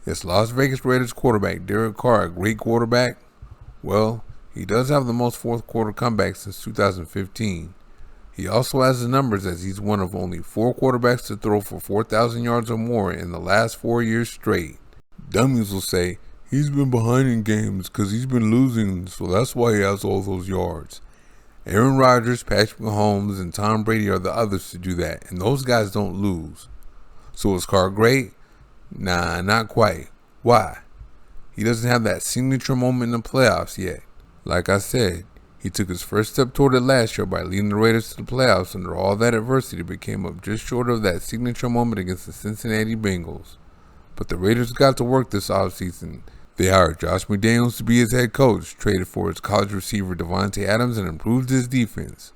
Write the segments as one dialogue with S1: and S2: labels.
S1: Is Las Vegas Raiders quarterback Derek Carr a great quarterback? Well, he does have the most fourth quarter comebacks since 2015. He also has the numbers as he's one of only 4 quarterbacks to throw for 4,000 yards or more in the last 4 years straight. Dummies will say, he's been behind in games because he's been losing, so that's why he has all those yards. Aaron Rodgers, Patrick Mahomes, and Tom Brady are the others to do that, and those guys don't lose. So is Carr great? Nah, not quite. Why? He doesn't have that signature moment in the playoffs yet. Like I said, he took his first step toward it last year by leading the Raiders to the playoffs under all that adversity, but came up just short of that signature moment against the Cincinnati Bengals. But the Raiders got to work this offseason. They hired Josh McDaniels to be his head coach, traded for his college receiver Devontae Adams, and improved his defense.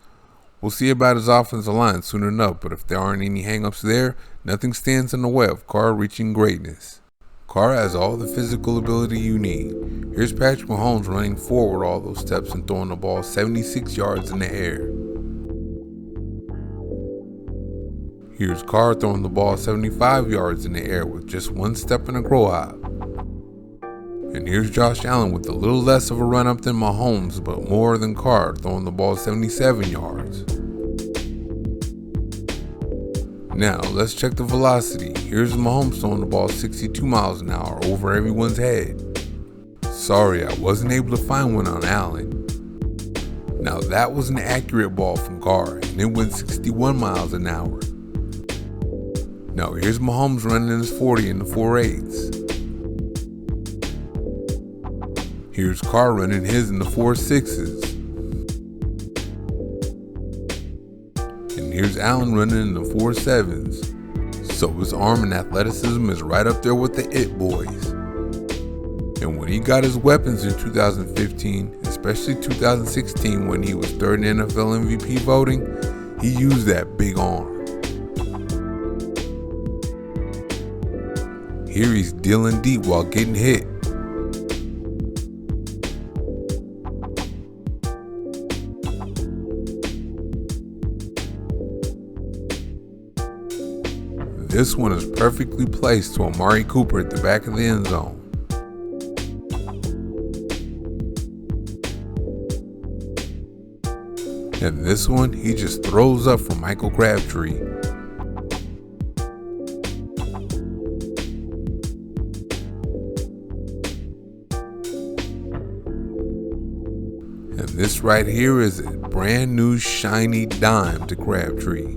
S1: We'll see about his offensive line soon enough, but if there aren't any hang-ups there, nothing stands in the way of Carr reaching greatness. Carr has all the physical ability you need. Here's Patrick Mahomes running forward all those steps and throwing the ball 76 yards in the air. Here's Carr throwing the ball 75 yards in the air with just one step and a grow hop. And here's Josh Allen with a little less of a run up than Mahomes, but more than Carr, throwing the ball 77 yards. Now, let's check the velocity. Here's Mahomes throwing the ball 62 miles an hour over everyone's head. Sorry, I wasn't able to find one on Allen. Now, that was an accurate ball from Carr, and it went 61 miles an hour. Now, here's Mahomes running his 40 in the 4.8s. Here's Carr running his in the 4.6s. And here's Allen running in the 4.7s. So his arm and athleticism is right up there with the it boys. And when he got his weapons in 2015, especially 2016 when he was third in NFL MVP voting, he used that big arm. Here he's dealing deep while getting hit. This one is perfectly placed to Amari Cooper at the back of the end zone. And this one, he just throws up for Michael Crabtree. And this right here is a brand new shiny dime to Crabtree.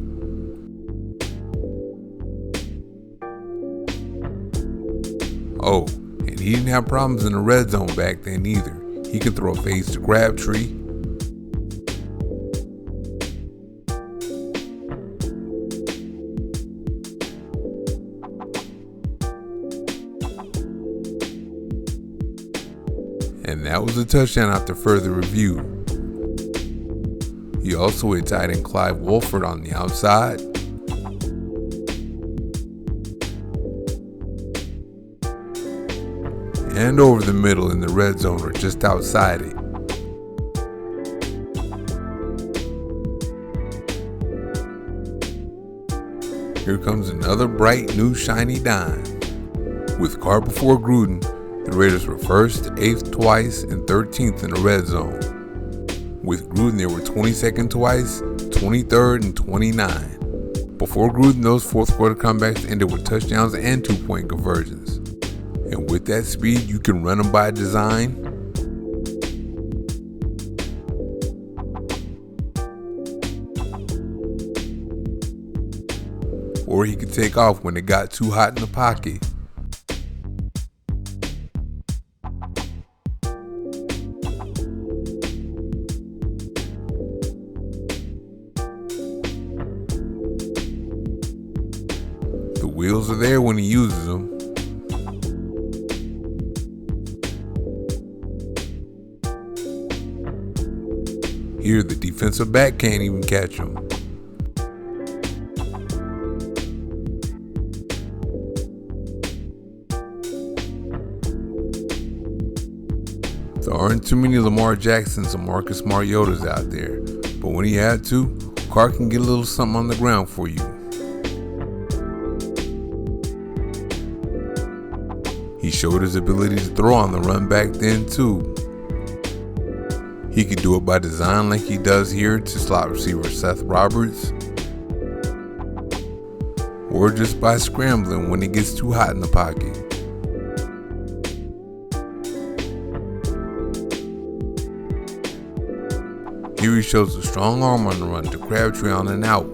S1: Oh, and he didn't have problems in the red zone back then either. He could throw a fade to Crabtree. And that was a touchdown after further review. He also hit tight end Clive Wolford on the outside. And over the middle in the red zone or just outside it. Here comes another bright new shiny dime. With Carr before Gruden, the Raiders were 1st, 8th twice, and 13th in the red zone. With Gruden, they were 22nd twice, 23rd, and 29. Before Gruden, those fourth quarter comebacks ended with touchdowns and 2-point conversions. And with that speed, you can run them by design. Or he could take off when it got too hot in the pocket. The wheels are there when he uses them. Here, the defensive back can't even catch him. There aren't too many Lamar Jacksons and Marcus Mariotas out there, but when he had to, Carr can get a little something on the ground for you. He showed his ability to throw on the run back then too. He could do it by design like he does here to slot receiver Seth Roberts, or just by scrambling when it gets too hot in the pocket. Here he shows a strong arm on the run to Crabtree on an out.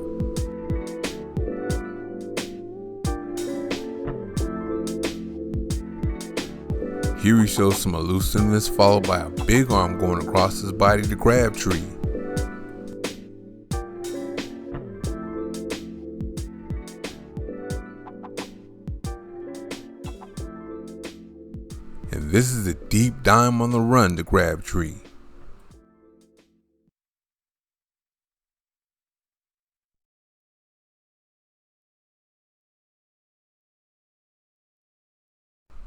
S1: Here he shows some elusiveness followed by a big arm going across his body to Crabtree. And this is a deep dime on the run to Crabtree.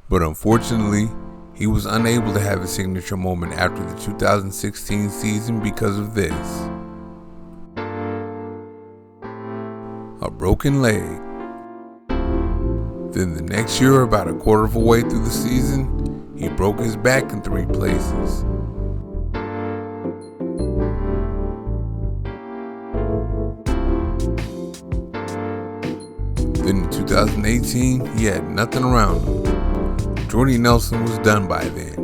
S1: But unfortunately, he was unable to have a signature moment after the 2016 season because of this. A broken leg. Then the next year, about a quarter of a way through the season, he broke his back in 3 places. Then in 2018, he had nothing around him. Jordy Nelson was done by then.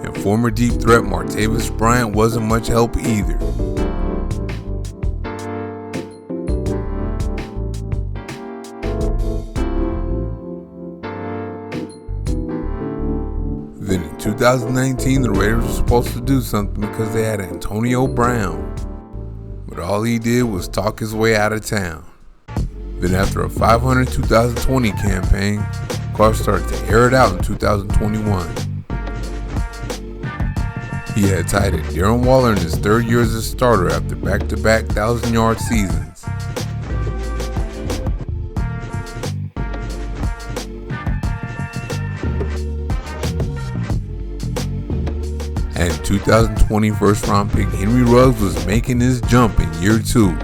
S1: And former deep threat Martavis Bryant wasn't much help either. Then in 2019, the Raiders were supposed to do something because they had Antonio Brown. But all he did was talk his way out of town. Then after a 500 2020 campaign, Carr started to air it out in 2021. He had tied in Darren Waller in his 3rd year as a starter after back-to-back 1,000-yard seasons. And 2020 first-round pick Henry Ruggs was making his jump in year 2.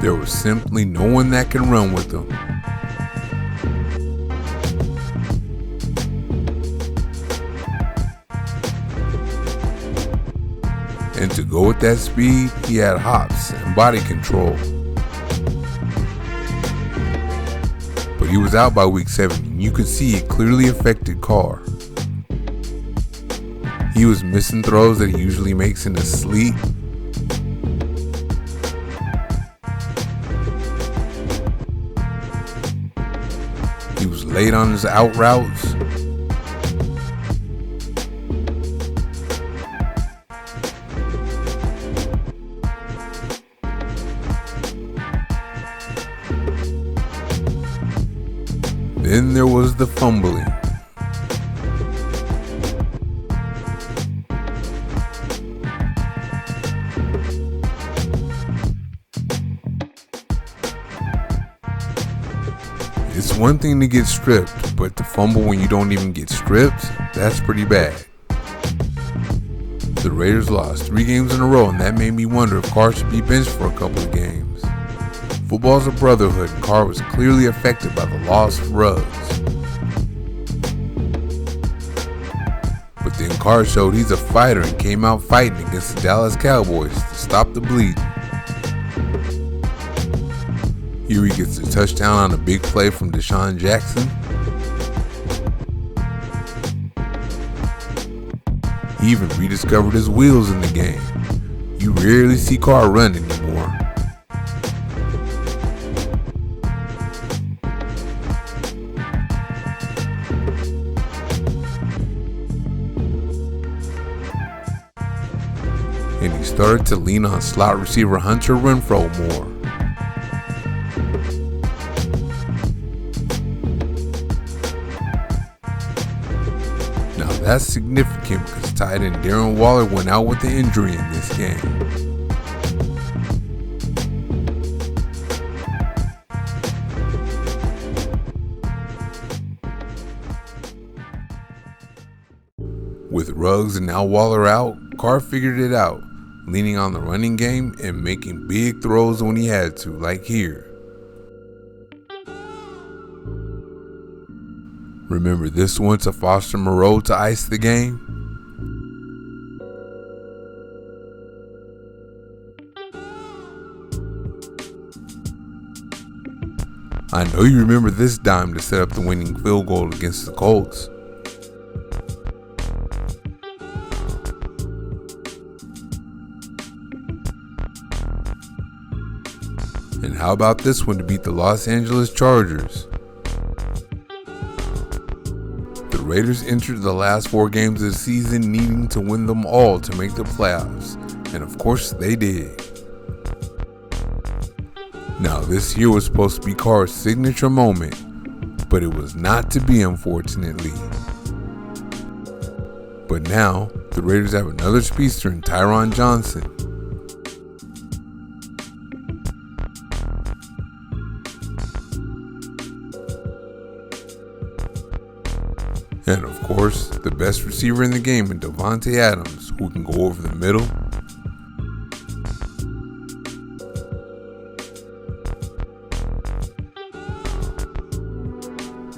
S1: There was simply no one that can run with him. And to go with that speed, he had hops and body control. But he was out by week 7, and you could see it clearly affected Carr. He was missing throws that he usually makes in his sleep. He was late on his out routes. Then there was the fumbling. It's one thing to get stripped, but to fumble when you don't even get stripped, that's pretty bad. The Raiders lost 3 games in a row, and that made me wonder if Carr should be benched for a couple of games. Football's a brotherhood, and Carr was clearly affected by the loss of Ruggs. But then Carr showed he's a fighter and came out fighting against the Dallas Cowboys to stop the bleeding. Here he gets a touchdown on a big play from Deshaun Jackson. He even rediscovered his wheels in the game. You rarely see Carr run anymore. And he started to lean on slot receiver Hunter Renfrow more. Now that's significant because tight end Darren Waller went out with an injury in this game. With Ruggs and now Waller out, Carr figured it out, leaning on the running game and making big throws when he had to, like here. Remember this one to Foster Moreau to ice the game? I know you remember this dime to set up the winning field goal against the Colts. And how about this one to beat the Los Angeles Chargers? The Raiders entered the last 4 games of the season needing to win them all to make the playoffs, and of course they did. Now this here was supposed to be Carr's signature moment, but it was not to be, unfortunately. But now, the Raiders have another speedster in Tyron Johnson. And of course, the best receiver in the game in Davante Adams, who can go over the middle,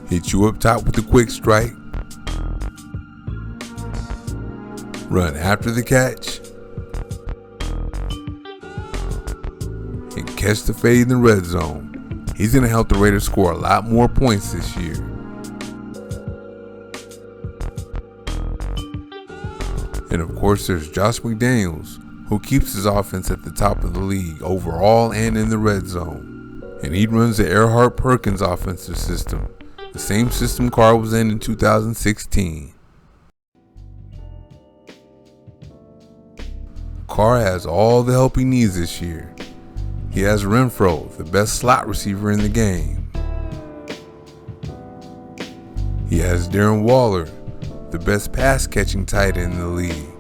S1: hit you up top with a quick strike, run after the catch, and catch the fade in the red zone. He's going to help the Raiders score a lot more points this year. And of course, there's Josh McDaniels, who keeps his offense at the top of the league overall and in the red zone. And he runs the Earhart-Perkins offensive system, the same system Carr was in 2016. Carr has all the help he needs this year. He has Renfro, the best slot receiver in the game. He has Darren Waller, the best pass-catching tight end in the league.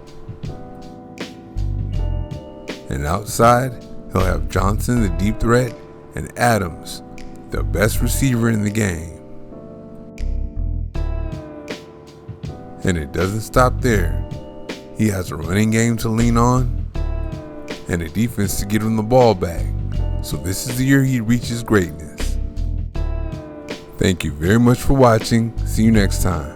S1: And outside, he'll have Johnson, the deep threat, and Adams, the best receiver in the game. And it doesn't stop there. He has a running game to lean on and a defense to get him the ball back. So this is the year he reaches greatness. Thank you very much for watching. See you next time.